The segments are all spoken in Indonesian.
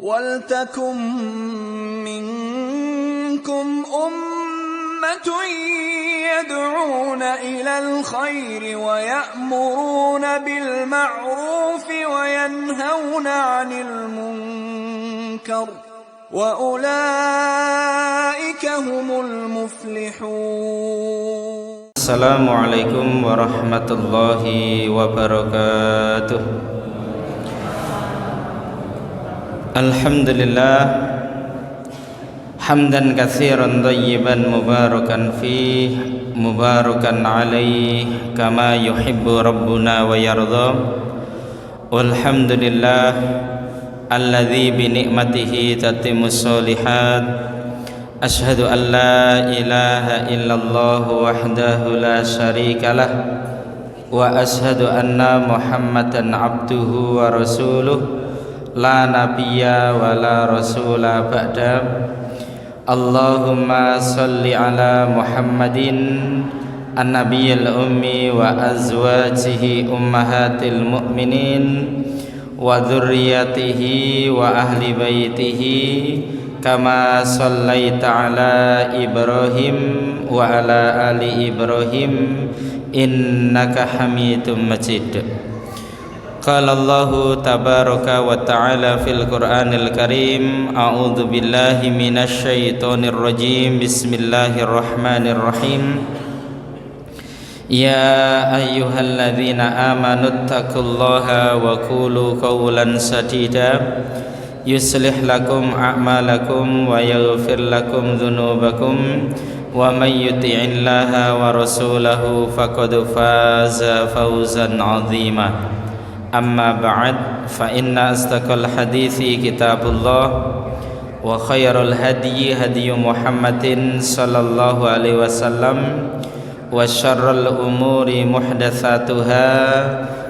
وَلْتَكُن مِّنكُمْ أُمَّةٌ يَدْعُونَ إِلَى الْخَيْرِ وَيَأْمُرُونَ بِالْمَعْرُوفِ وَيَنْهَوْنَ عَنِ الْمُنكَرِ وَأُولَئِكَ هُمُ الْمُفْلِحُونَ. Assalamualaikum warahmatullahi wabarakatuh. Alhamdulillah hamdan katsiran thayyiban mubarakan fih mubarakan alaih kama yuhibbu rabbuna wa yarda. Walhamdulillah alladzi bi ni'matihi tatimmus sholihat. Ashhadu an la ilaha illallah wahdahu la syarikalah wa ashhadu anna Muhammadan abduhu wa rasuluh la nabiyya wa la rasula ba'da. Allahumma salli ala Muhammadin an-nabiyyil ummi wa azwajihi ummahatil mu'minin wa dzurriyyatihi wa ahli baitihi kama sallaita ala Ibrahim wa ala ali Ibrahim innaka Hamidum Majid. Qala Allahu tabaraka wa ta'ala fil Qur'anil Karim, a'udzu billahi minasy syaithanir rajim. Bismillahirrahmanirrahim. Ya ayyuhalladzina amanu taqullaha wa qulu qawlan sadida yuslih lakum a'malakum wa yaghfir lakum dhunubakum wa may yuti'illaha wa rasulahu faqad faza fawzan 'azima. Amma ba'd, fa inna asdaqal hadithi kitabullah wa khairal hadyi hadyu Muhammadin sallallahu alaihi wasallam wa syarrul umuri muhdatsatuha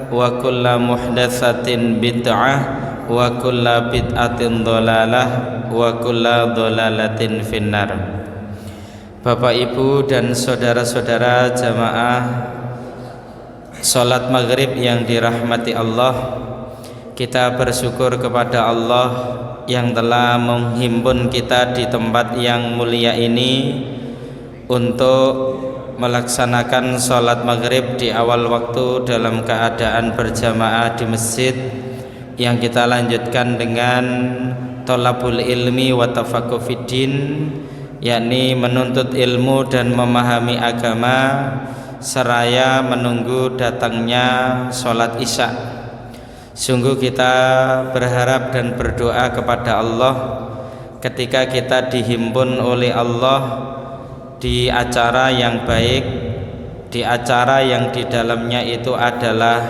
wa kullu muhdatsatin bid'ah wa kulla bid'atin dhalalah wa kulla dhalalatin finnar. Bapak Ibu dan saudara-saudara jamaah salat maghrib yang dirahmati Allah, kita bersyukur kepada Allah yang telah menghimpun kita di tempat yang mulia ini untuk melaksanakan salat maghrib di awal waktu dalam keadaan berjamaah di masjid, yang kita lanjutkan dengan thalabul ilmi wa tafaqquh fiddin, yakni menuntut ilmu dan memahami agama seraya menunggu datangnya sholat isya. Sungguh kita berharap dan berdoa kepada Allah ketika kita dihimpun oleh Allah di acara yang baik, di acara yang di dalamnya itu adalah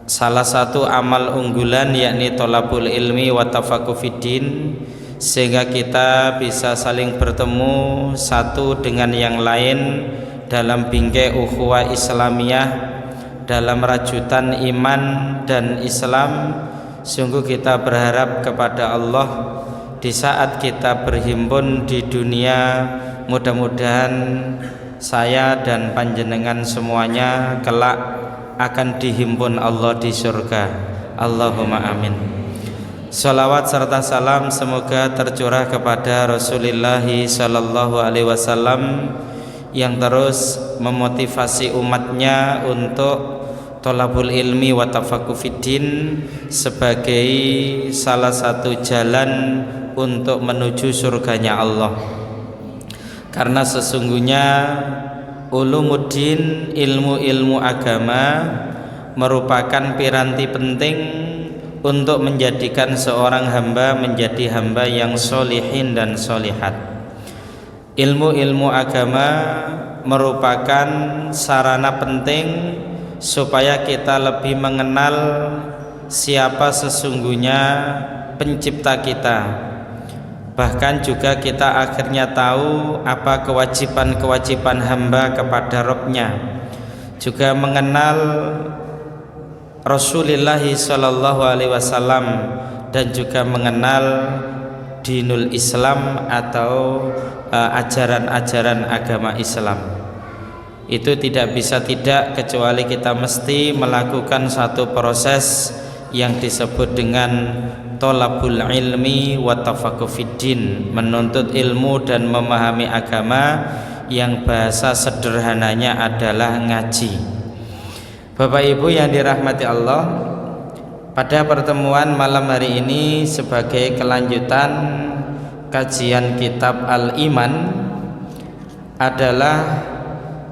salah satu amal unggulan, yakni thalabul ilmi wa tafaqquh fiddin, sehingga kita bisa saling bertemu satu dengan yang lain dalam bingkai ukhuwah Islamiyah, dalam rajutan iman dan Islam. Sungguh kita berharap kepada Allah di saat kita berhimpun di dunia, mudah-mudahan saya dan panjenengan semuanya kelak akan dihimpun Allah di surga. Allahumma amin. Salawat serta salam semoga tercurah kepada Rasulullah sallallahu alaihi wasallam yang terus memotivasi umatnya untuk thalabul ilmi wa tafaqquh fiddin sebagai salah satu jalan untuk menuju surganya Allah. Karena sesungguhnya ulumuddin, ilmu-ilmu agama merupakan piranti penting untuk menjadikan seorang hamba menjadi hamba yang solihin dan solihat. Ilmu-ilmu agama merupakan sarana penting supaya kita lebih mengenal siapa sesungguhnya pencipta kita. Bahkan juga kita akhirnya tahu apa kewajiban-kewajiban hamba kepada Rabb-Nya. Juga mengenal Rasulullah sallallahu alaihi wasallam dan juga mengenal dinul Islam atau ajaran-ajaran agama Islam. Itu tidak bisa tidak kecuali kita mesti melakukan satu proses yang disebut dengan thalabul ilmi wa tafaqquh fiddin, menuntut ilmu dan memahami agama yang bahasa sederhananya adalah ngaji. Bapak Ibu yang dirahmati Allah, pada pertemuan malam hari ini sebagai kelanjutan kajian kitab Al-Iman adalah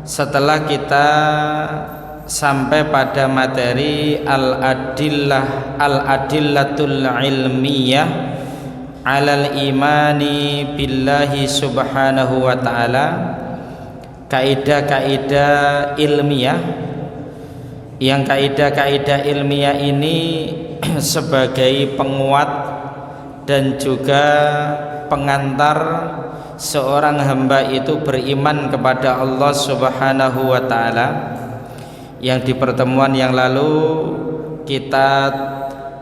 setelah kita sampai pada materi al-adillatul ilmiyah alal imani billahi subhanahu wa ta'ala, kaidah-kaidah ilmiah, yang kaidah-kaidah ilmiah ini sebagai penguat dan juga pengantar seorang hamba itu beriman kepada Allah Subhanahu wa ta'ala. Yang di pertemuan yang lalu kita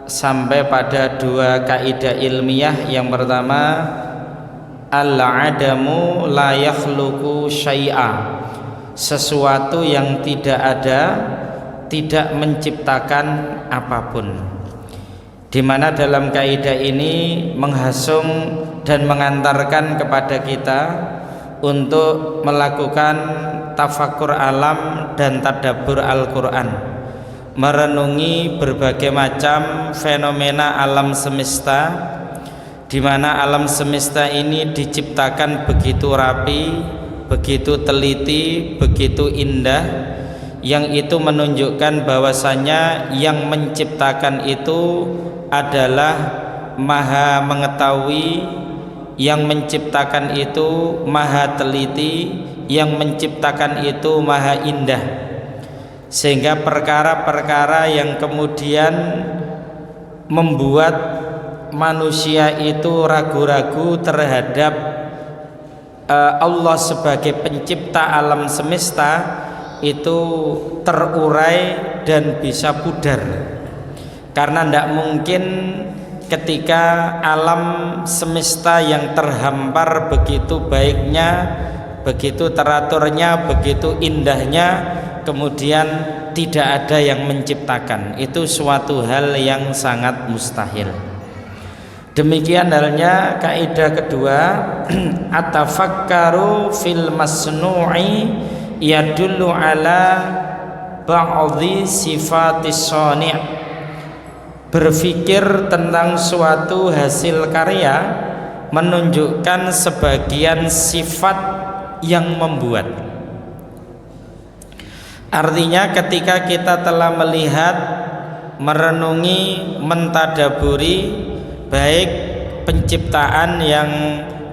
sampai pada dua kaidah ilmiah. Yang pertama, al-adamu la yakhluqu syai'a, sesuatu yang tidak ada tidak menciptakan apapun, di mana dalam kaidah ini menghasung dan mengantarkan kepada kita untuk melakukan tafakkur alam dan tadabbur Al-Quran, merenungi berbagai macam fenomena alam semesta, di mana alam semesta ini diciptakan begitu rapi, begitu teliti, begitu indah, yang itu menunjukkan bahwasanya yang menciptakan itu adalah Maha mengetahui, yang menciptakan itu Maha teliti, yang menciptakan itu Maha indah, sehingga perkara-perkara yang kemudian membuat manusia itu ragu-ragu terhadap Allah sebagai pencipta alam semesta itu terurai dan bisa pudar, karena tidak mungkin ketika alam semesta yang terhampar begitu baiknya, begitu teraturnya, begitu indahnya, kemudian tidak ada yang menciptakan. Itu suatu hal yang sangat mustahil. Demikian halnya kaidah kedua, atafakkaru fil masnu'i yadullu ala ba'dhi sifatis shani'. Berpikir tentang suatu hasil karya menunjukkan sebagian sifat yang membuat. Artinya ketika kita telah melihat, merenungi, mentadaburi baik penciptaan yang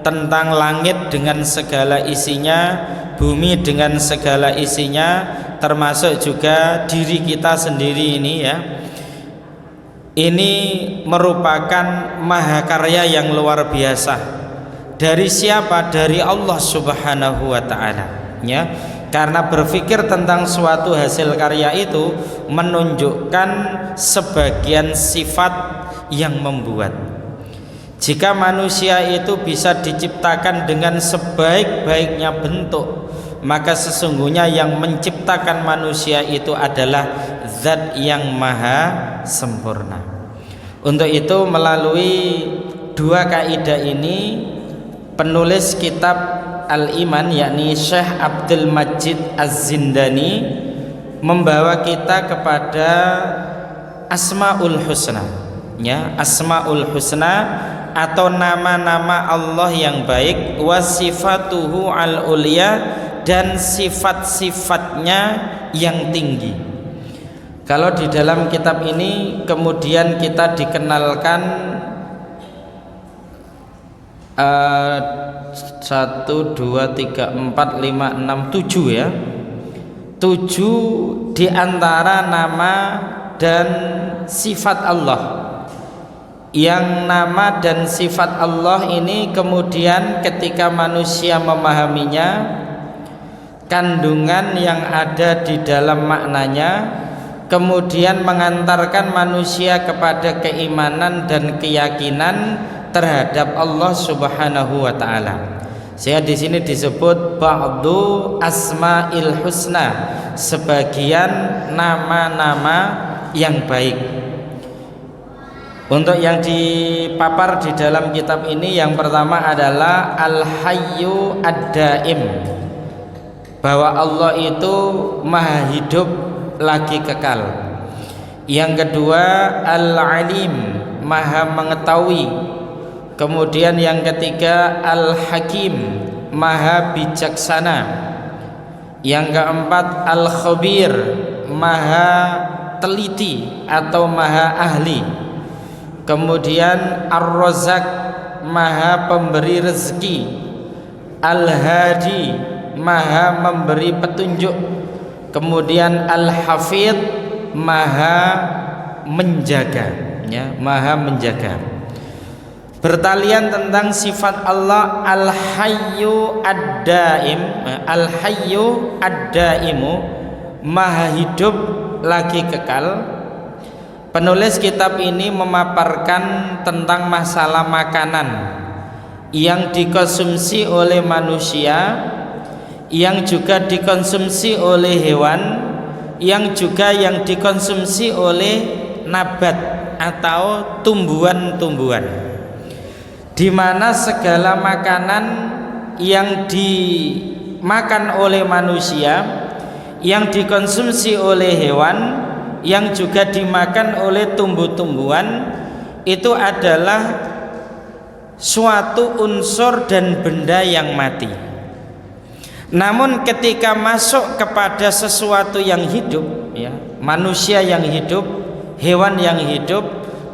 tentang langit dengan segala isinya, bumi dengan segala isinya, termasuk juga diri kita sendiri ini ya, ini merupakan mahakarya yang luar biasa. Dari siapa? Dari Allah Subhanahu wa ta'ala ya. Karena berpikir tentang suatu hasil karya itu menunjukkan sebagian sifat yang membuat. Jika manusia itu bisa diciptakan dengan sebaik-baiknya bentuk, maka sesungguhnya yang menciptakan manusia itu adalah Zat yang maha sempurna. Untuk itu melalui dua kaidah ini, penulis kitab Al-Iman yakni Syekh Abdul Majid Az-Zindani membawa kita kepada Asmaul Husna ya, Asmaul Husna atau nama-nama Allah yang baik, wasifatuhu al-ulya, dan sifat-sifatnya yang tinggi. Kalau di dalam kitab ini kemudian kita dikenalkan 1, 2, 3, 4, 5, 6, 7 ya, 7 diantara nama dan sifat Allah. Yang nama dan sifat Allah ini kemudian ketika manusia memahaminya, kandungan yang ada di dalam maknanya kemudian mengantarkan manusia kepada keimanan dan keyakinan terhadap Allah Subhanahu wa ta'ala. Sehingga di sini disebut ba'du asma'il husna, sebagian nama-nama yang baik. Untuk yang dipapar di dalam kitab ini, yang pertama adalah Al-Hayyu Ad-Daim, bahwa Allah itu maha hidup lagi kekal. Yang kedua Al-Alim, maha mengetahui. Kemudian yang ketiga Al-Hakim, maha bijaksana. Yang keempat Al-Khabir, maha teliti atau maha ahli. Kemudian Ar-Razzaq, maha pemberi rezeki. Al-Hadi, maha memberi petunjuk. Kemudian Al-Hafidh, maha menjaga, ya, maha menjaga. Bertalian tentang sifat Allah Al-Hayyu Ad-Daim. Al-Hayyu Ad-Daimu, maha hidup lagi kekal. Penulis kitab ini memaparkan tentang masalah makanan yang dikonsumsi oleh manusia, yang juga dikonsumsi oleh hewan, yang juga yang dikonsumsi oleh nabat atau tumbuhan-tumbuhan, di mana segala makanan yang dimakan oleh manusia, yang dikonsumsi oleh hewan, yang juga dimakan oleh tumbuh-tumbuhan, itu adalah suatu unsur dan benda yang mati. Namun ketika masuk kepada sesuatu yang hidup, ya, manusia yang hidup, hewan yang hidup,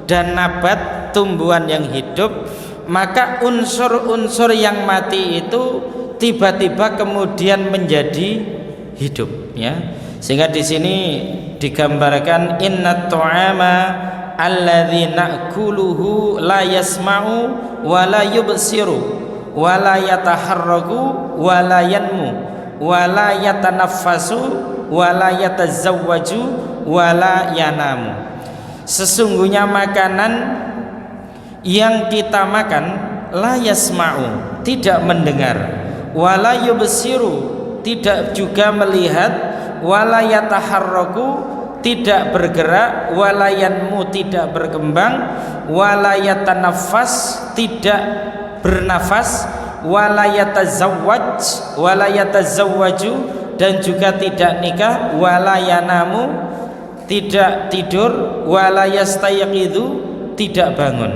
dan nabat, tumbuhan yang hidup, maka unsur-unsur yang mati itu tiba-tiba kemudian menjadi hidup, ya. Sehingga di sini digambarkan innat ta'ama alladzi na'kuluhu la yasma'u wa la yubsiru wa la yataharraku wa la yanmu wa la yatanaffasu wa la yatazawwaju wa la yanamu. Sesungguhnya makanan yang kita makan la yasma'u, tidak mendengar, wa la yubsiru, tidak juga melihat, wala yataharraku, tidak bergerak, wala yanmu, tidak berkembang, wala yatanaffas, tidak bernafas, wala yatazawwaj, wala yatazawwaju, dan juga tidak nikah, wala yanamu, tidak tidur, wala yastayqidu, tidak bangun.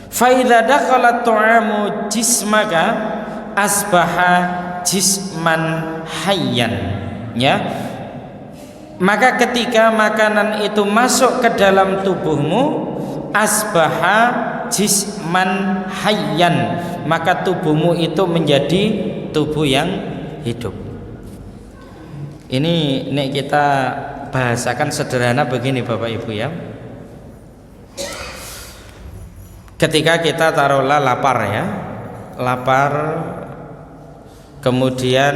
Fa idza dakhala ta'amu jismaka asbaha jisman hayyan, ya, maka ketika makanan itu masuk ke dalam tubuhmu, asbaha jisman hayyan, maka tubuhmu itu menjadi tubuh yang hidup. Ini kita bahasakan sederhana begini Bapak Ibu, ya. Ketika kita taruhlah lapar, ya, lapar, kemudian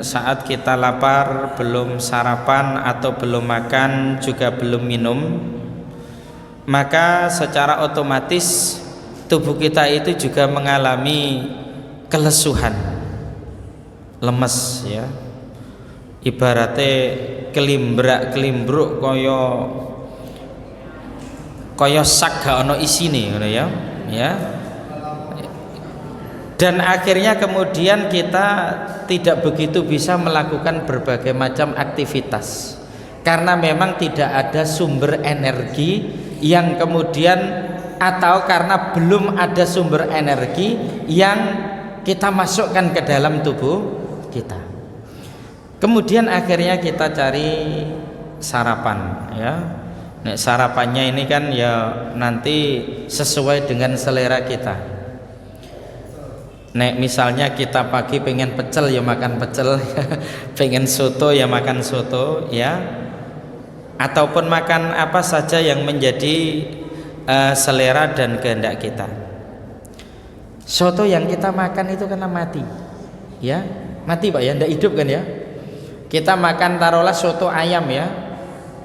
saat kita lapar, belum sarapan atau belum makan, juga belum minum, maka secara otomatis tubuh kita itu juga mengalami kelesuhan, lemes, ya. Ibaratnya kelimbrak-kelimbruk kaya sak gak ono isine, ya, ya. Dan akhirnya kemudian kita tidak begitu bisa melakukan berbagai macam aktivitas karena memang tidak ada sumber energi yang kemudian, atau karena belum ada sumber energi yang kita masukkan ke dalam tubuh kita. Kemudian akhirnya kita cari sarapan, ya. Nah, sarapannya ini kan ya nanti sesuai dengan selera kita. Nek misalnya kita pagi pengen pecel ya makan pecel, pengen soto ya makan soto, ya. Ataupun makan apa saja yang menjadi selera dan kehendak kita. Soto yang kita makan itu karena mati, ya, mati Pak, ya, ndak hidup kan, ya. Kita makan taruhlah soto ayam, ya,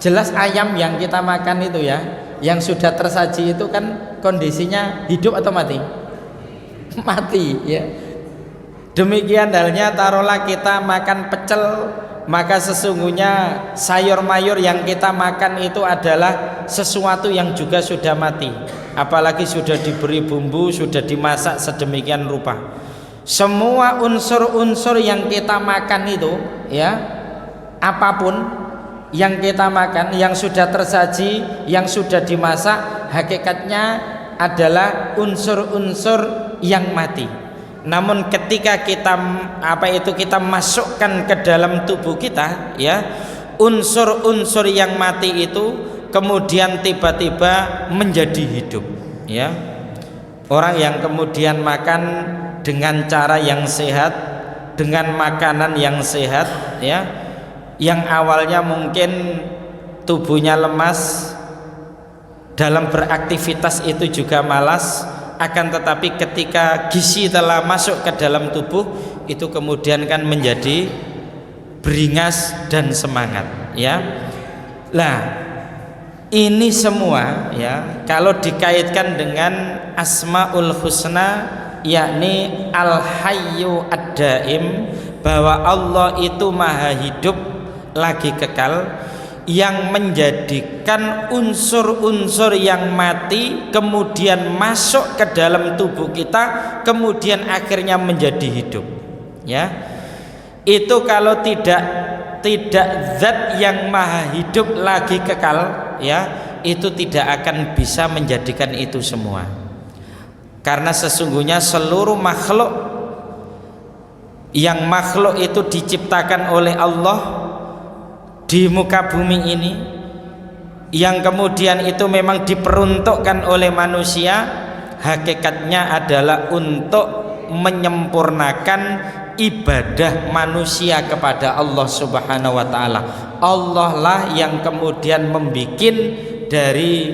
jelas ayam yang kita makan itu, ya, yang sudah tersaji itu kan kondisinya hidup atau mati? Mati, ya. Demikian halnya taruhlah kita makan pecel maka sesungguhnya sayur mayur yang kita makan itu adalah sesuatu yang juga sudah mati, apalagi sudah diberi bumbu, sudah dimasak sedemikian rupa. Semua unsur-unsur yang kita makan itu, ya, apapun yang kita makan, yang sudah tersaji, yang sudah dimasak, hakikatnya adalah unsur-unsur yang mati. Namun ketika kita kita masukkan ke dalam tubuh kita, ya, unsur-unsur yang mati itu kemudian tiba-tiba menjadi hidup, ya. Orang yang kemudian makan dengan cara yang sehat, dengan makanan yang sehat, ya, yang awalnya mungkin tubuhnya lemas, dalam beraktivitas itu juga malas, akan tetapi ketika gizi telah masuk ke dalam tubuh itu kemudian kan menjadi beringas dan semangat, ya. Nah, ini semua, ya, kalau dikaitkan dengan Asmaul Husna, yakni Al-Hayyu Ad-Daim, bahwa Allah itu maha hidup lagi kekal, yang menjadikan unsur-unsur yang mati kemudian masuk ke dalam tubuh kita, kemudian akhirnya menjadi hidup, ya. Itu kalau tidak zat yang maha hidup lagi kekal, ya, itu tidak akan bisa menjadikan itu semua. Karena sesungguhnya seluruh makhluk yang makhluk itu diciptakan oleh Allah di muka bumi ini, yang kemudian itu memang diperuntukkan oleh manusia, hakikatnya adalah untuk menyempurnakan ibadah manusia kepada Allah Subhanahu wa taala. Allah lah yang kemudian membikin dari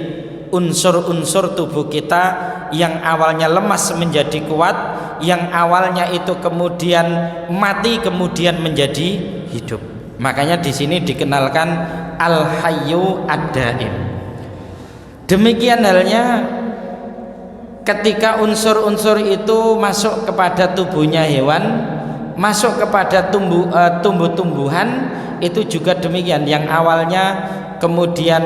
unsur-unsur tubuh kita yang awalnya lemas menjadi kuat, yang awalnya itu kemudian mati kemudian menjadi hidup. Makanya di sini dikenalkan Al-Hayyu Ad-Daim. Demikian halnya ketika unsur-unsur itu masuk kepada tubuhnya hewan, masuk kepada tumbuh-tumbuhan, itu juga demikian, yang awalnya kemudian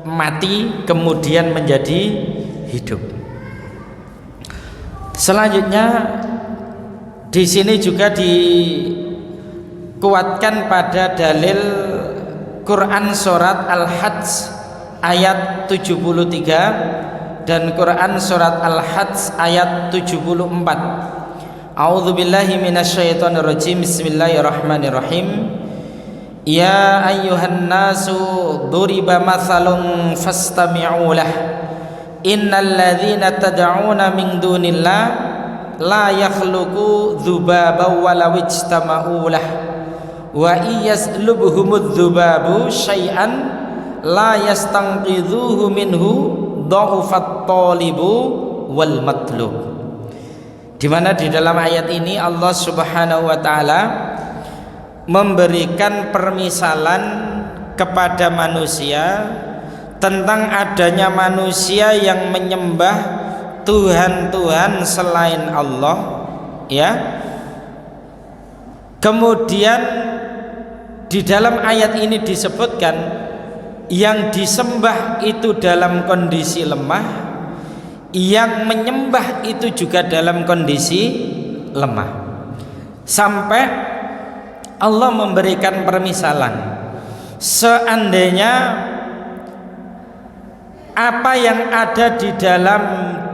mati kemudian menjadi hidup. Selanjutnya di sini juga dikuatkan pada dalil Quran surat Al-Hajj ayat 73 dan Quran surat Al-Hajj ayat 74. A'udzubillahi minasyaitonirrajim. Bismillahirrahmanirrahim. Ya ayyuhan nasu duriba mathalun fastami'u lah. Innal ladzina tad'una min dunillah la yakhluqu dzubaban walau ijtama'u lah. Wa iyaslubhumudz dzubabu syai'an la yastanqidhuhu minhu dha'ufat talibu wal matlub. Di mana di dalam ayat ini Allah Subhanahu wa taala memberikan permisalan kepada manusia tentang adanya manusia yang menyembah Tuhan-Tuhan selain Allah, ya. Kemudian di dalam ayat ini disebutkan yang disembah itu dalam kondisi lemah, yang menyembah itu juga dalam kondisi lemah. Sampai Allah memberikan permisalan, seandainya apa yang ada di dalam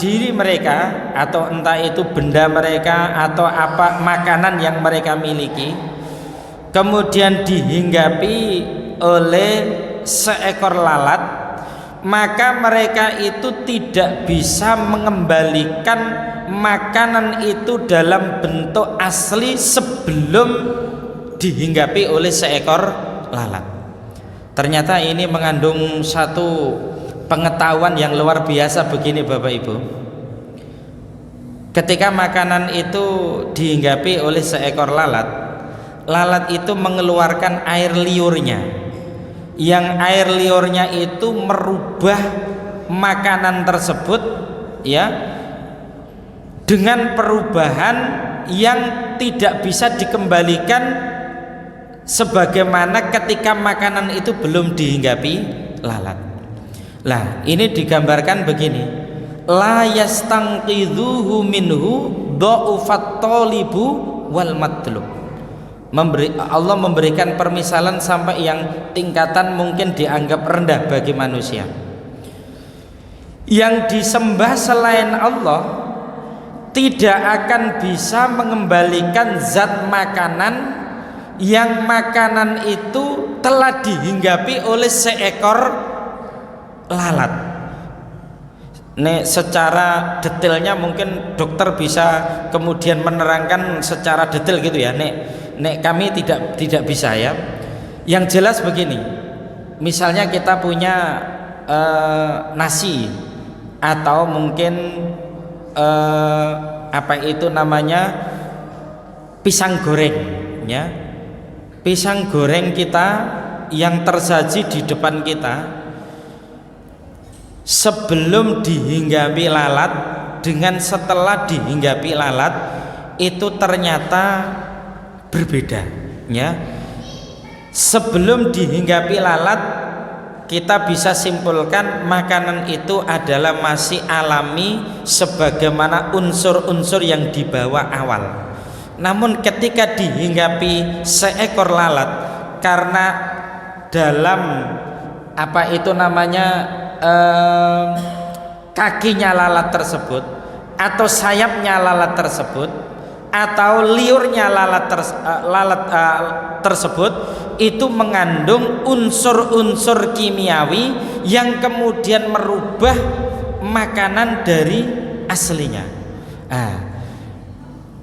diri mereka, atau entah itu benda mereka atau apa makanan yang mereka miliki, kemudian dihinggapi oleh seekor lalat, maka mereka itu tidak bisa mengembalikan makanan itu dalam bentuk asli sebelum dihinggapi oleh seekor lalat. Ternyata ini mengandung satu pengetahuan yang luar biasa begini Bapak Ibu. Ketika makanan itu dihinggapi oleh seekor lalat, lalat itu mengeluarkan air liurnya, yang air liurnya itu merubah makanan tersebut, ya, dengan perubahan yang tidak bisa dikembalikan sebagaimana ketika makanan itu belum dihinggapi lalat. Lah, ini digambarkan begini. La yastanqidhuhu minhu dha'ufat talibu wal matlub. Allah memberikan permisalan sampai yang tingkatan mungkin dianggap rendah bagi manusia. Yang disembah selain Allah tidak akan bisa mengembalikan zat makanan yang makanan itu telah dihinggapi oleh seekor lalat. Nek secara detailnya mungkin dokter bisa kemudian menerangkan secara detail gitu ya. Nek kami tidak bisa ya. Yang jelas begini, misalnya kita punya nasi atau mungkin apa itu namanya pisang goreng ya. Pisang goreng kita yang tersaji di depan kita sebelum dihinggapi lalat dengan setelah dihinggapi lalat itu ternyata berbeda ya. Sebelum dihinggapi lalat kita bisa simpulkan makanan itu adalah masih alami sebagaimana unsur-unsur yang dibawa awal. Namun ketika dihinggapi seekor lalat, karena dalam apa itu namanya kakinya lalat tersebut atau sayapnya lalat tersebut atau liurnya lalat tersebut itu mengandung unsur-unsur kimiawi yang kemudian merubah makanan dari aslinya.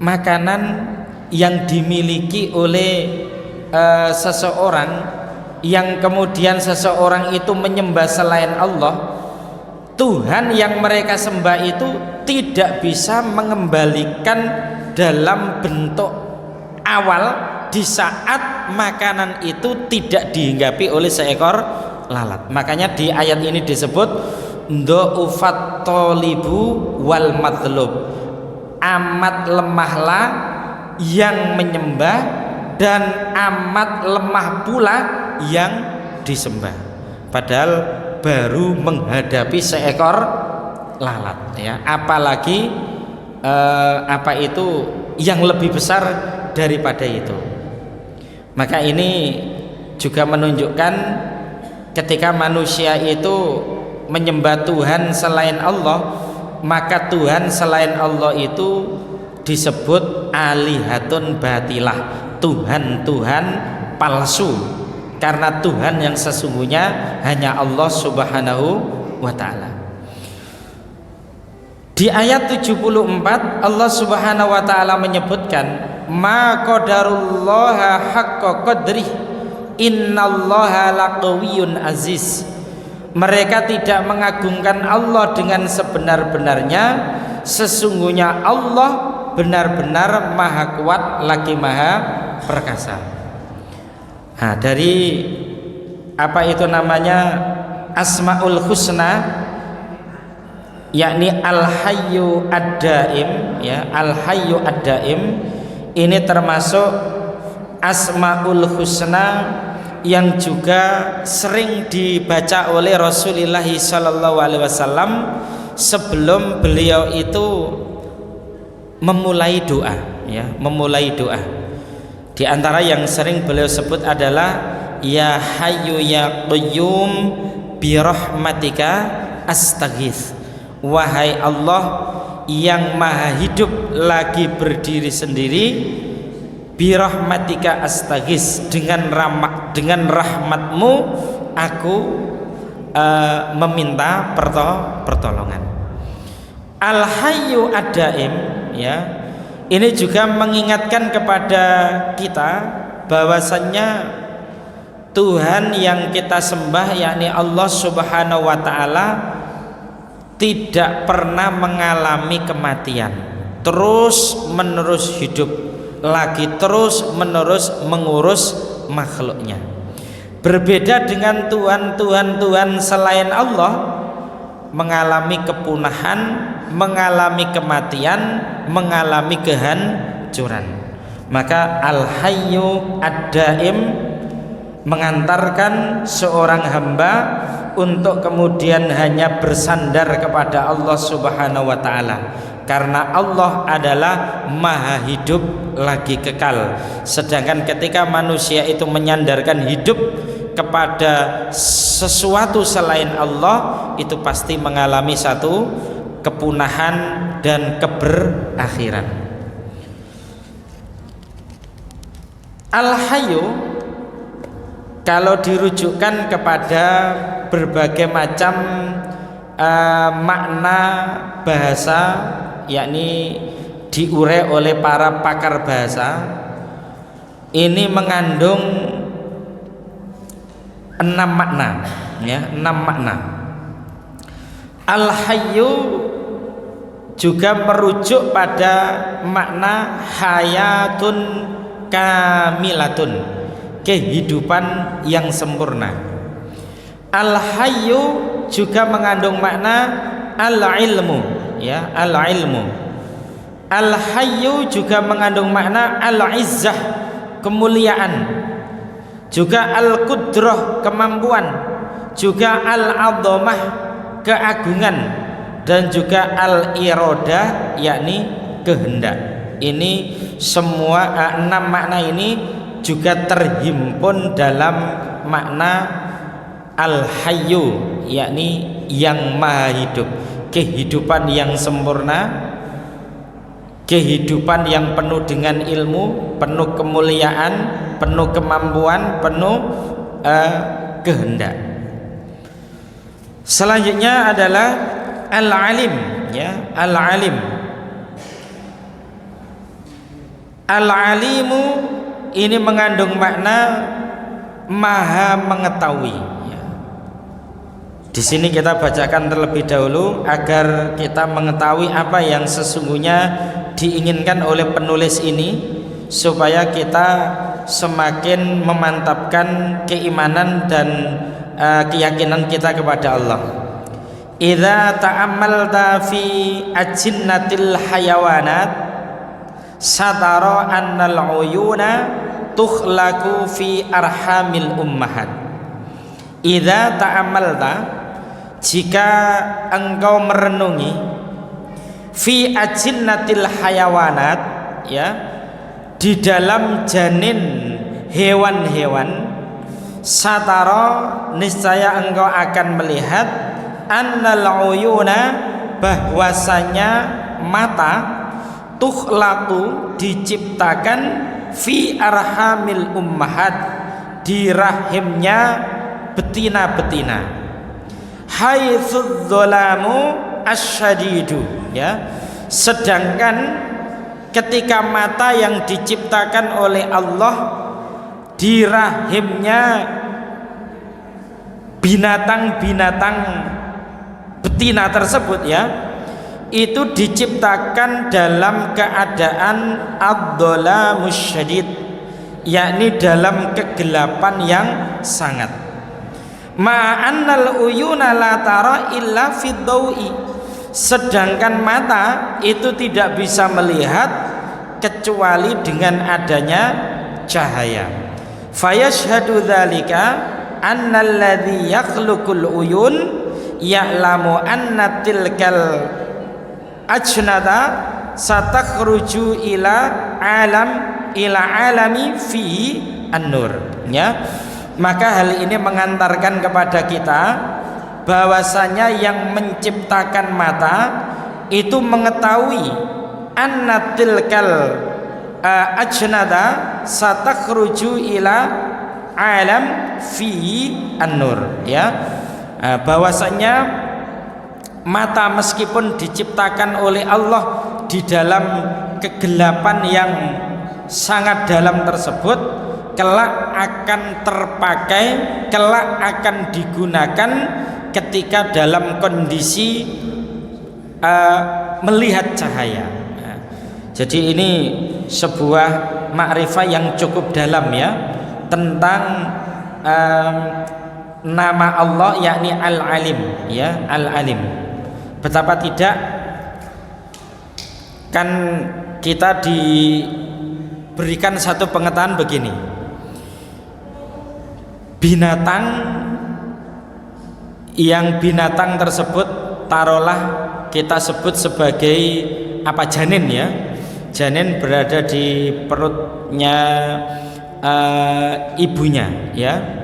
Makanan yang dimiliki oleh seseorang yang kemudian seseorang itu menyembah selain Allah, Tuhan yang mereka sembah itu tidak bisa mengembalikan dalam bentuk awal di saat makanan itu tidak dihinggapi oleh seekor lalat. Makanya di ayat ini disebut dha'ufat talibu wal matlub, amat lemahlah yang menyembah dan amat lemah pula yang disembah, padahal baru menghadapi seekor lalat ya, apalagi apa itu yang lebih besar daripada itu. Maka ini juga menunjukkan ketika manusia itu menyembah Tuhan selain Allah, maka Tuhan selain Allah itu disebut alihatun batilah, Tuhan-Tuhan palsu, karena Tuhan yang sesungguhnya hanya Allah Subhanahu wa ta'ala. Di ayat 74 Allah Subhanahu wa ta'ala menyebutkan ma qadarullaha haqqa qadrih innallaha laqawiyyun aziz. Mereka tidak mengagungkan Allah dengan sebenar-benarnya, sesungguhnya Allah benar-benar maha kuat lagi maha perkasa. Nah, dari apa itu namanya Asmaul Husna, yakni Al-Hayyu Ad-Daim ya, Al-Hayyu Ad-Daim ini termasuk Asmaul Husna yang juga sering dibaca oleh Rasulullah SAW sebelum beliau itu memulai doa ya, memulai doa. Di antara yang sering beliau sebut adalah ya hayyu ya qayyum bi rahmatika astaghits. Wahai Allah yang maha hidup lagi berdiri sendiri, bi rahmatika astaghits, dengan rahmatmu aku meminta pertolongan. Al hayyu ad-daim ya, ini juga mengingatkan kepada kita bahwasannya Tuhan yang kita sembah yakni Allah Subhanahu wa ta'ala tidak pernah mengalami kematian, terus menerus hidup lagi, terus menerus mengurus makhluknya. Berbeda dengan Tuhan selain Allah, mengalami kepunahan, mengalami kematian, mengalami kehancuran. Maka al-hayyu ad-daim mengantarkan seorang hamba untuk kemudian hanya bersandar kepada Allah Subhanahu wa taala, karena Allah adalah maha hidup lagi kekal. Sedangkan ketika manusia itu menyandarkan hidup kepada sesuatu selain Allah, itu pasti mengalami satu kepunahan dan keberakhiran. Al-hayyu kalau dirujukkan kepada berbagai macam makna bahasa, yakni diurai oleh para pakar bahasa, ini mengandung 6 makna, ya, 6 makna. Al-hayyu juga merujuk pada makna hayatun kamilatun, kehidupan yang sempurna. Al-hayyu juga mengandung makna al-ilmu, ya, al-ilmu. Al-hayyu juga mengandung makna al-izzah, kemuliaan. Juga al-qudrah, kemampuan. Juga al-'azamah, keagungan. Dan juga al-iradah, yakni kehendak. Ini semua 6 makna ini juga terhimpun dalam makna al-hayyu, yakni yang maha hidup, kehidupan yang sempurna, kehidupan yang penuh dengan ilmu, penuh kemuliaan, penuh kemampuan, penuh kehendak. Selanjutnya adalah al-alim, ya, al-alim. Al-alimu ini mengandung makna maha mengetahui. Di sini kita bacakan terlebih dahulu agar kita mengetahui apa yang sesungguhnya diinginkan oleh penulis ini, supaya kita semakin memantapkan keimanan dan keyakinan kita kepada Allah. Idza ta'ammalta fi ajinnatil hayawanat satara annal uyuna tukhlaqu fi arhamil ummahat. Idza ta'ammalta, jika engkau merenungi, fi ajinnatil hayawanat, ya, di dalam janin hewan-hewan, satara, niscaya engkau akan melihat, annal uyuna, bahwasanya mata, tukhlaqu, diciptakan, fi arhamil ummahat, di rahimnya betina-betina, haitsu dzalamu asyadidu, ya, sedangkan ketika mata yang diciptakan oleh Allah di rahimnya binatang-binatang betina tersebut, ya, itu diciptakan dalam keadaan ad-dhalamus syadid, yakni dalam kegelapan yang sangat. Ma'annal uyuna la tara illa fid dawi, sedangkan mata itu tidak bisa melihat kecuali dengan adanya cahaya. Fayashhadu dzalika annalladzi yakhluqul uyun ya'lamu anna tilkal ajnada satakhruju ila alami fi an-nur, ya. Maka hal ini mengantarkan kepada kita bahwasanya yang menciptakan mata itu mengetahui anna tilkal ajnada satakhruju ila alam fi an-nur, ya, bahwasanya mata meskipun diciptakan oleh Allah di dalam kegelapan yang sangat dalam tersebut, kelak akan terpakai, kelak akan digunakan ketika dalam kondisi melihat cahaya. Jadi ini sebuah makrifah yang cukup dalam, ya, tentang nama Allah, yakni Al-Alim, ya, Al-Alim. Betapa tidak kan kita berikan satu pengetahuan begini. Binatang tersebut taruhlah kita sebut sebagai janin ya. Janin berada di perutnya ibunya ya.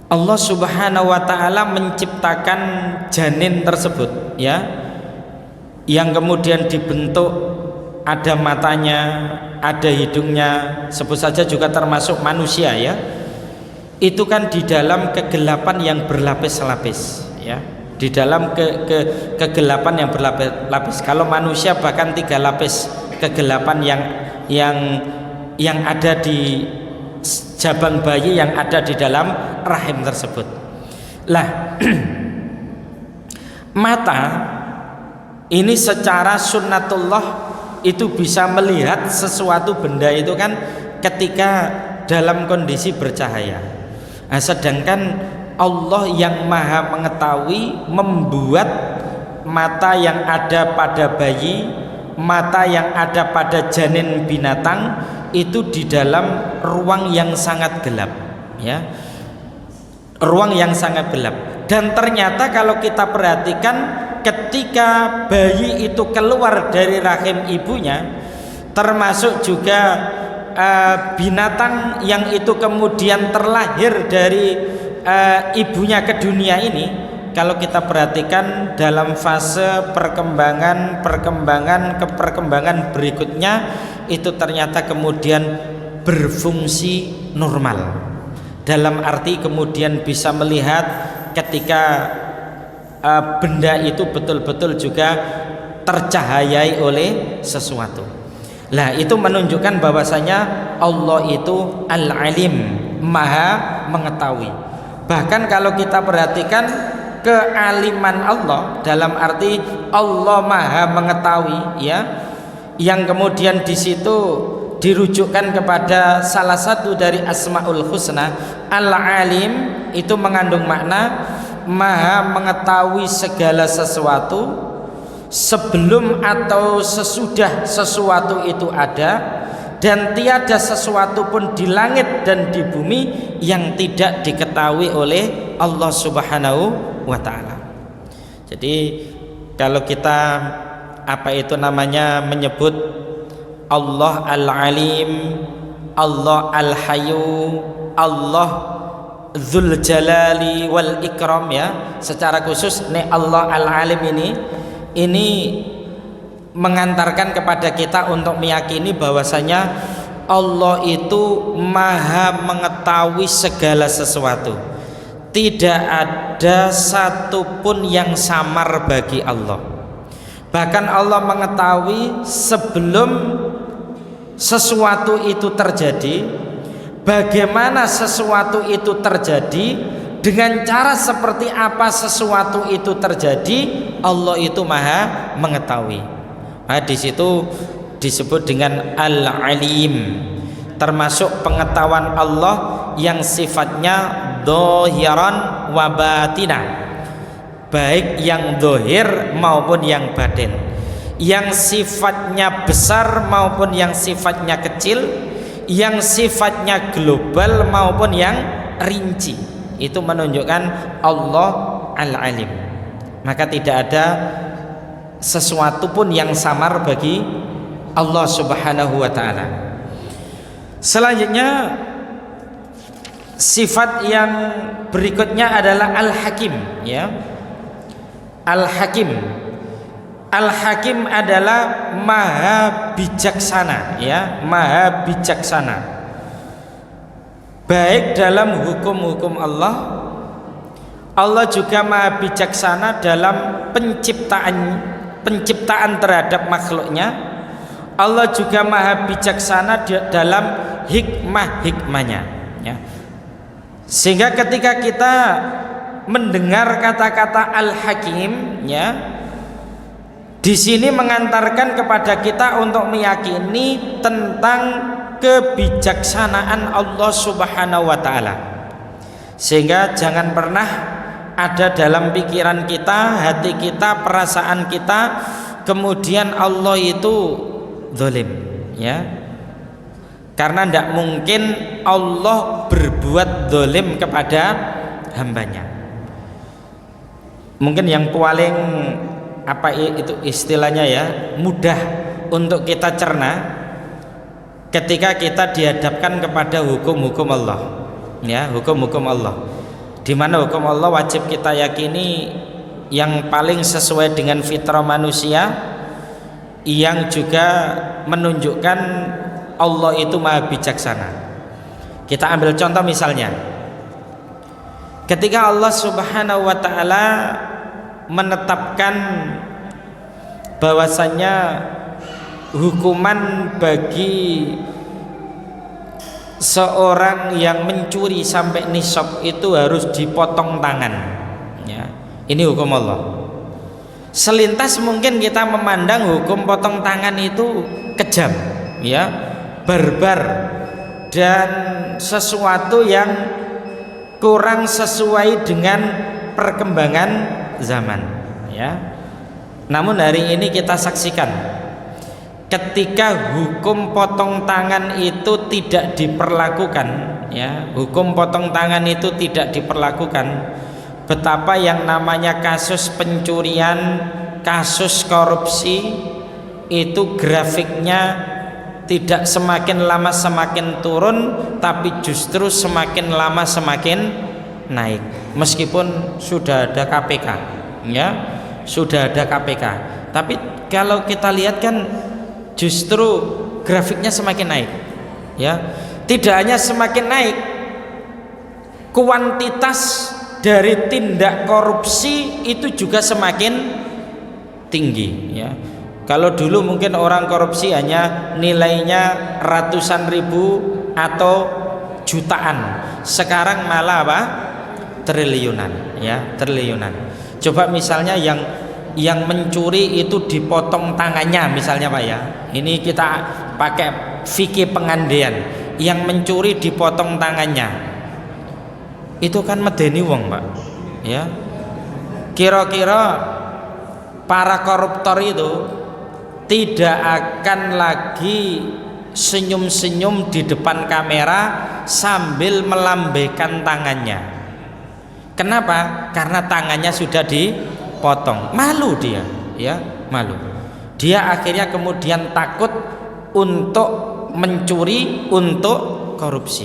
Allah Subhanahu wa taala menciptakan janin tersebut ya, yang kemudian dibentuk, ada matanya, ada hidungnya, sebut saja juga termasuk manusia ya. Itu kan di dalam kegelapan yang berlapis-lapis ya, di dalam kegelapan yang berlapis-lapis. Kalau manusia bahkan 3 lapis kegelapan yang ada di jabang bayi yang ada di dalam rahim tersebut. Lah, mata ini secara sunnatullah itu bisa melihat sesuatu benda itu kan ketika dalam kondisi bercahaya. Nah, sedangkan Allah yang maha mengetahui membuat mata yang ada pada bayi, mata yang ada pada janin binatang itu di dalam ruang yang sangat gelap ya, ruang yang sangat gelap. Dan ternyata kalau kita perhatikan, ketika bayi itu keluar dari rahim ibunya, termasuk juga binatang yang itu kemudian terlahir dari ibunya ke dunia ini, kalau kita perhatikan dalam fase perkembangan berikutnya itu ternyata kemudian berfungsi normal, dalam arti kemudian bisa melihat ketika benda itu betul-betul juga tercahayai oleh sesuatu. Lah, itu menunjukkan bahwasanya Allah itu Al-Alim, maha mengetahui. Bahkan kalau kita perhatikan kealiman Allah, dalam arti Allah maha mengetahui ya, yang kemudian di situ dirujukkan kepada salah satu dari Asmaul Husna. Al-Alim itu mengandung makna maha mengetahui segala sesuatu sebelum atau sesudah sesuatu itu ada, dan tiada sesuatu pun di langit dan di bumi yang tidak diketahui oleh Allah Subhanahu wa taala. Jadi kalau kita menyebut Allah Al-Alim, Allah Al-Hayyu, Allah Dzul Jalali wal Ikram ya, secara khusus Allah Al-Alim ini mengantarkan kepada kita untuk meyakini bahwasanya Allah itu maha mengetahui segala sesuatu. Tidak ada satupun yang samar bagi Allah. Bahkan Allah mengetahui sebelum sesuatu itu terjadi, bagaimana sesuatu itu terjadi, dengan cara seperti apa sesuatu itu terjadi, Allah itu maha mengetahui. Nah, di situ disebut dengan Al-Alim, termasuk pengetahuan Allah yang sifatnya dhohiran wa batinah, baik yang dohir maupun yang batin, yang sifatnya besar maupun yang sifatnya kecil, yang sifatnya global maupun yang rinci. Itu menunjukkan Allah Al-Alim. Maka tidak ada sesuatu pun yang samar bagi Allah Subhanahu wa ta'ala. Selanjutnya, sifat yang berikutnya adalah Al-Hakim ya. Al-Hakim. Al-Hakim adalah maha bijaksana ya, maha bijaksana. Baik dalam hukum-hukum Allah, Allah juga maha bijaksana dalam penciptaan terhadap makhluknya. Allah juga maha bijaksana dalam hikmah-hikmahnya ya. Sehingga ketika kita mendengar kata-kata Al-Hakim ya, di sini mengantarkan kepada kita untuk meyakini tentang kebijaksanaan Allah Subhanahu wa taala. Sehingga jangan pernah ada dalam pikiran kita, hati kita, perasaan kita kemudian Allah itu zalim ya. Karena tidak mungkin Allah berbuat zalim kepada hambanya. Mungkin yang paling apa itu istilahnya ya, mudah untuk kita cerna ketika kita dihadapkan kepada hukum-hukum Allah, ya, hukum-hukum Allah. Di mana hukum Allah wajib kita yakini yang paling sesuai dengan fitrah manusia, yang juga menunjukkan Allah itu maha bijaksana. Kita ambil contoh misalnya, ketika Allah Subhanahu wa ta'ala menetapkan bahwasannya hukuman bagi seorang yang mencuri sampai nisab itu harus dipotong tangan, ya. Ini hukum Allah. Selintas mungkin kita memandang hukum potong tangan itu kejam, ya, barbar, dan sesuatu yang kurang sesuai dengan perkembangan zaman, ya. Namun hari ini kita saksikan ketika hukum potong tangan itu tidak diperlakukan, ya, hukum potong tangan itu tidak diperlakukan, betapa yang namanya kasus pencurian, kasus korupsi itu grafiknya tidak semakin lama semakin turun, tapi justru semakin lama semakin naik. Meskipun sudah ada KPK, ya, sudah ada KPK, tapi kalau kita lihat kan justru grafiknya semakin naik, ya. Tidak hanya semakin naik, kuantitas dari tindak korupsi itu juga semakin tinggi, ya. Kalau dulu mungkin orang korupsi hanya nilainya ratusan ribu atau jutaan, sekarang malah apa? Triliunan, ya, triliunan. Coba misalnya yang mencuri itu dipotong tangannya misalnya, Pak, ya. Ini kita pakai fikih pengandaian. Yang mencuri dipotong tangannya, itu kan medeni wong, Pak, ya. Kira-kira para koruptor itu tidak akan lagi senyum-senyum di depan kamera sambil melambaikan tangannya. Kenapa? Karena tangannya sudah dipotong. Malu dia, ya, malu. Dia akhirnya kemudian takut untuk mencuri, untuk korupsi.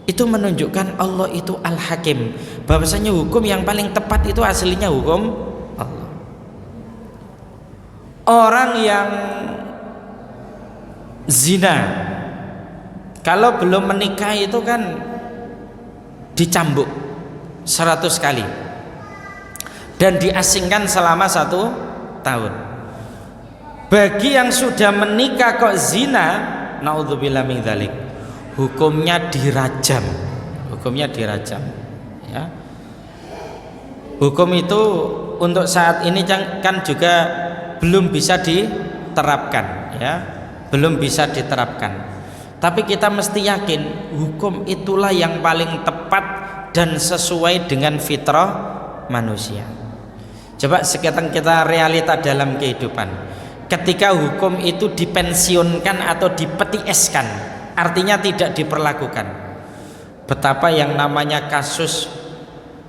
Itu menunjukkan Allah itu Al-Hakim, bahwasanya hukum yang paling tepat itu aslinya hukum Allah. Orang yang zina kalau belum menikah itu kan dicambuk 100 kali dan diasingkan selama 1 tahun. Bagi yang sudah menikah kok zina, naudzubillah min dzalik, hukumnya dirajam, hukumnya dirajam, ya. Hukum itu untuk saat ini kan juga belum bisa diterapkan, ya, belum bisa diterapkan. Tapi kita mesti yakin hukum itulah yang paling tepat dan sesuai dengan fitrah manusia. Coba sekarang kita realita dalam kehidupan. Ketika hukum itu dipensiunkan atau dipetieskan, artinya tidak diperlakukan, betapa yang namanya kasus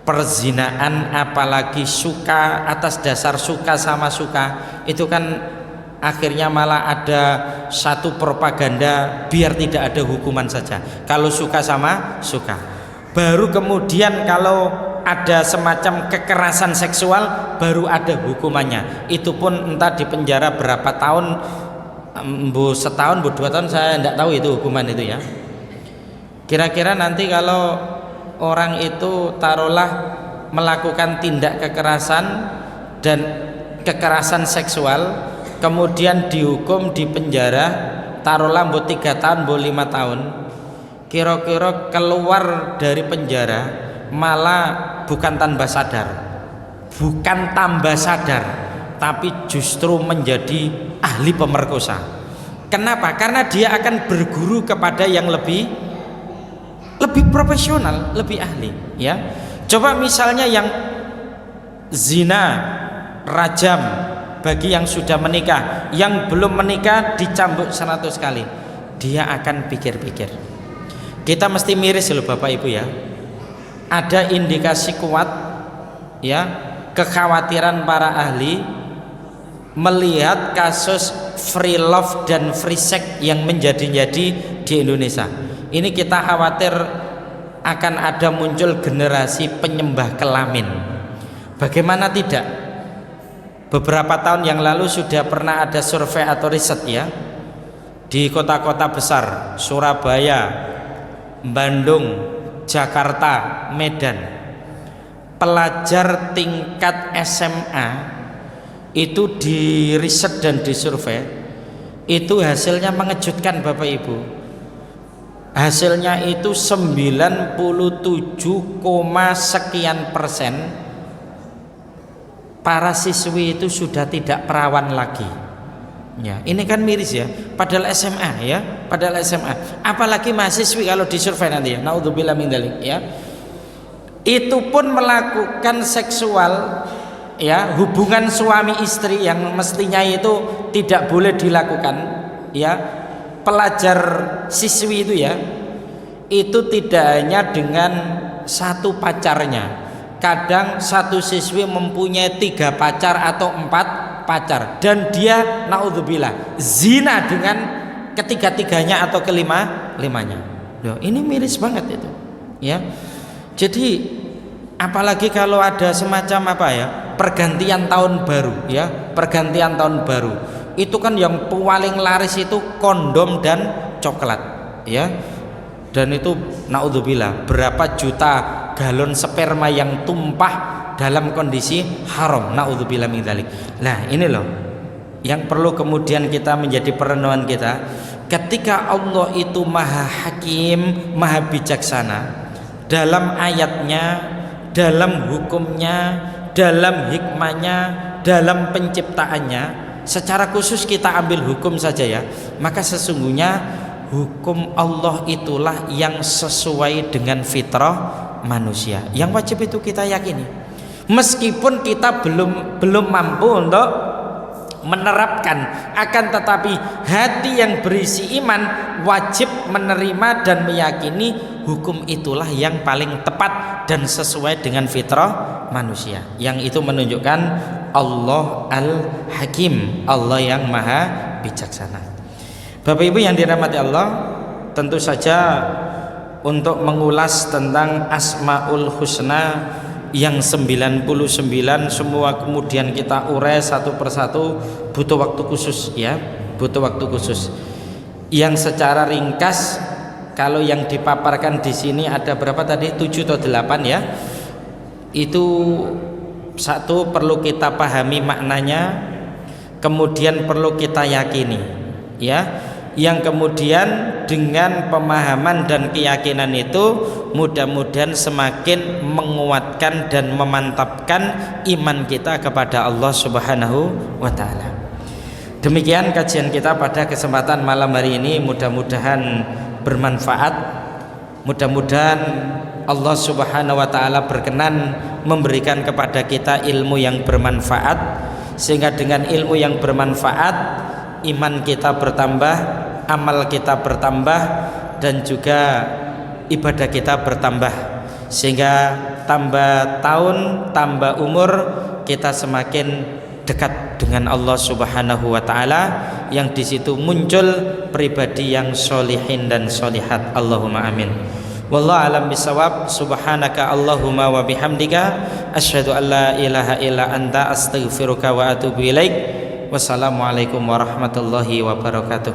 perzinaan, apalagi suka atas dasar suka sama suka, itu kan akhirnya malah ada satu propaganda biar tidak ada hukuman saja. Kalau suka sama suka, baru kemudian kalau ada semacam kekerasan seksual baru ada hukumannya. Itu pun entah di penjara berapa tahun, setahun, 2 tahun, saya tidak tahu itu hukuman itu, ya. Kira-kira nanti kalau orang itu taruhlah melakukan tindak kekerasan dan kekerasan seksual, kemudian dihukum di penjara, taruhlah 3 tahun, 5 tahun, kira-kira keluar dari penjara malah bukan tambah sadar, bukan tambah sadar, tapi justru menjadi ahli pemerkosa. Kenapa? Karena dia akan berguru kepada yang lebih profesional, lebih ahli, ya. Coba misalnya yang zina, rajam bagi yang sudah menikah, yang belum menikah dicambuk 100 kali. dia akan pikir-pikir. Kita mesti miris loh Bapak Ibu ya. Ada indikasi kuat ya, kekhawatiran para ahli melihat kasus free love dan free sex yang menjadi-jadi di Indonesia. Ini kita khawatir akan ada muncul generasi penyembah kelamin. Bagaimana tidak? Beberapa tahun yang lalu sudah pernah ada survei atau riset ya, di kota-kota besar, Surabaya, Bandung, Jakarta, Medan, pelajar tingkat SMA itu di riset dan disurvei, itu hasilnya mengejutkan Bapak Ibu. Hasilnya itu 97, sekian persen para siswi itu sudah tidak perawan lagi. Ya, ini kan miris ya, padahal SMA ya, padahal SMA. Apalagi mahasiswi kalau disurvei nanti ya, naudzubillah min dzalik ya. Itu pun melakukan seksual ya, hubungan suami istri yang mestinya itu tidak boleh dilakukan ya. Pelajar siswi itu ya, itu tidak hanya dengan satu pacarnya. Kadang satu siswi mempunyai 3 pacar atau 4 pacar, dan dia naudzubillah zina dengan ketiga-tiganya atau kelima-limanya. Loh, ini miris banget itu ya. Jadi apalagi kalau ada semacam apa ya, pergantian tahun baru ya, pergantian tahun baru itu kan yang paling laris itu kondom dan coklat ya. Dan itu naudzubillah berapa juta galon sperma yang tumpah dalam kondisi haram, naudzubillah min dzalik. Nah, ini loh yang perlu kemudian kita menjadi perenungan kita. Ketika Allah itu Maha Hakim, Maha Bijaksana dalam ayatnya, dalam hukumnya, dalam hikmahnya, dalam penciptaannya, secara khusus kita ambil hukum saja ya, maka sesungguhnya hukum Allah itulah yang sesuai dengan fitrah manusia, yang wajib itu kita yakini. Meskipun kita belum mampu untuk menerapkan, akan tetapi hati yang berisi iman wajib menerima dan meyakini hukum itulah yang paling tepat dan sesuai dengan fitrah manusia, yang itu menunjukkan Allah Al-Hakim, Allah yang Maha Bijaksana. Bapak Ibu yang dirahmati Allah, tentu saja untuk mengulas tentang Asmaul Husna yang 99 semua kemudian kita urai satu persatu butuh waktu khusus ya, butuh waktu khusus. Yang secara ringkas kalau yang dipaparkan di sini ada berapa tadi, 7 atau 8 ya. Itu satu perlu kita pahami maknanya, kemudian perlu kita yakini ya. Yang kemudian dengan pemahaman dan keyakinan itu mudah-mudahan semakin menguatkan dan memantapkan iman kita kepada Allah Subhanahu wa taala. Demikian kajian kita pada kesempatan malam hari ini, mudah-mudahan bermanfaat. Mudah-mudahan Allah Subhanahu wa taala berkenan memberikan kepada kita ilmu yang bermanfaat, sehingga dengan ilmu yang bermanfaat iman kita bertambah, amal kita bertambah, dan juga ibadah kita bertambah, sehingga tambah tahun, tambah umur kita semakin dekat dengan Allah Subhanahu wa taala, yang di situ muncul pribadi yang solihin dan solihat. Allahumma amin. Wallahu alam bisawab. Subhanaka Allahumma wa bihamdika asyhadu an la ilaha illa anta astaghfiruka wa atubu ilaik. Wassalamualaikum warahmatullahi wabarakatuh.